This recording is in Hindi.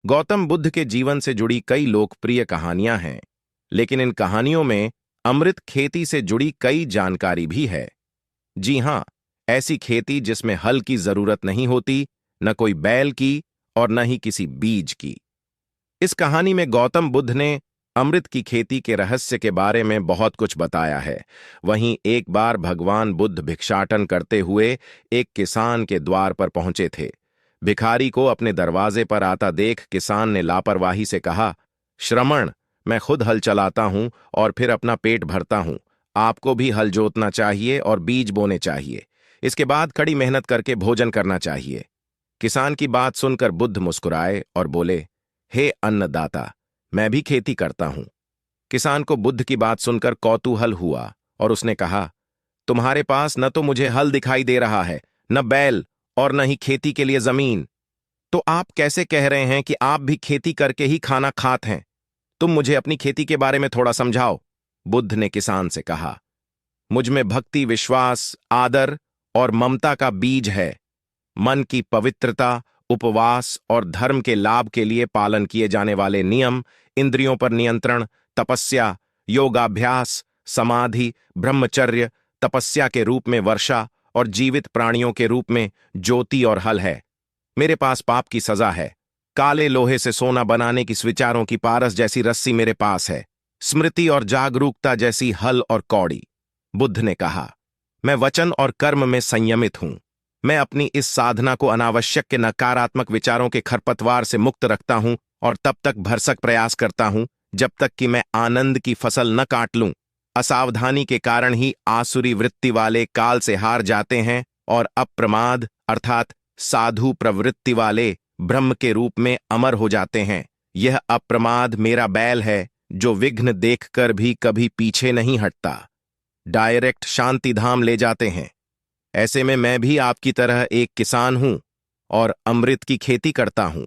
गौतम बुद्ध के जीवन से जुड़ी कई लोकप्रिय कहानियां हैं, लेकिन इन कहानियों में अमृत खेती से जुड़ी कई जानकारी भी है। जी हां, ऐसी खेती जिसमें हल की जरूरत नहीं होती, न कोई बैल की और न ही किसी बीज की। इस कहानी में गौतम बुद्ध ने अमृत की खेती के रहस्य के बारे में बहुत कुछ बताया है। वहीं एक बार भगवान बुद्ध भिक्षाटन करते हुए एक किसान के द्वार पर पहुंचे थे। भिखारी को अपने दरवाजे पर आता देख किसान ने लापरवाही से कहा, श्रमण, मैं खुद हल चलाता हूं और फिर अपना पेट भरता हूं। आपको भी हल जोतना चाहिए और बीज बोने चाहिए। इसके बाद कड़ी मेहनत करके भोजन करना चाहिए। किसान की बात सुनकर बुद्ध मुस्कुराए और बोले, हे अन्नदाता, मैं भी खेती करता हूं। किसान को बुद्ध की बात सुनकर कौतूहल हुआ और उसने कहा, तुम्हारे पास न तो मुझे हल दिखाई दे रहा है, न बैल और न ही खेती के लिए जमीन। तो आप कैसे कह रहे हैं कि आप भी खेती करके ही खाना खाते हैं? तुम मुझे अपनी खेती के बारे में थोड़ा समझाओ। बुद्ध ने किसान से कहा, मुझ में भक्ति, विश्वास, आदर और ममता का बीज है। मन की पवित्रता, उपवास और धर्म के लाभ के लिए पालन किए जाने वाले नियम, इंद्रियों पर नियंत्रण, तपस्या, योगाभ्यास, समाधि, ब्रह्मचर्य, तपस्या के रूप में वर्षा और जीवित प्राणियों के रूप में ज्योति और हल है। मेरे पास पाप की सजा है। काले लोहे से सोना बनाने की विचारों की पारस जैसी रस्सी मेरे पास है। स्मृति और जागरूकता जैसी हल और कौड़ी। बुद्ध ने कहा, मैं वचन और कर्म में संयमित हूं। मैं अपनी इस साधना को अनावश्यक के नकारात्मक विचारों के खरपतवार से मुक्त रखता हूं और तब तक भरसक प्रयास करता हूं जब तक कि मैं आनंद की फसल न काट लूं। असावधानी के कारण ही आसुरी वृत्ति वाले काल से हार जाते हैं और अप्रमाद अर्थात साधु प्रवृत्ति वाले ब्रह्म के रूप में अमर हो जाते हैं। यह अप्रमाद मेरा बैल है जो विघ्न देखकर भी कभी पीछे नहीं हटता, डायरेक्ट शांति धाम ले जाते हैं। ऐसे में मैं भी आपकी तरह एक किसान हूं और अमृत की खेती करता हूं।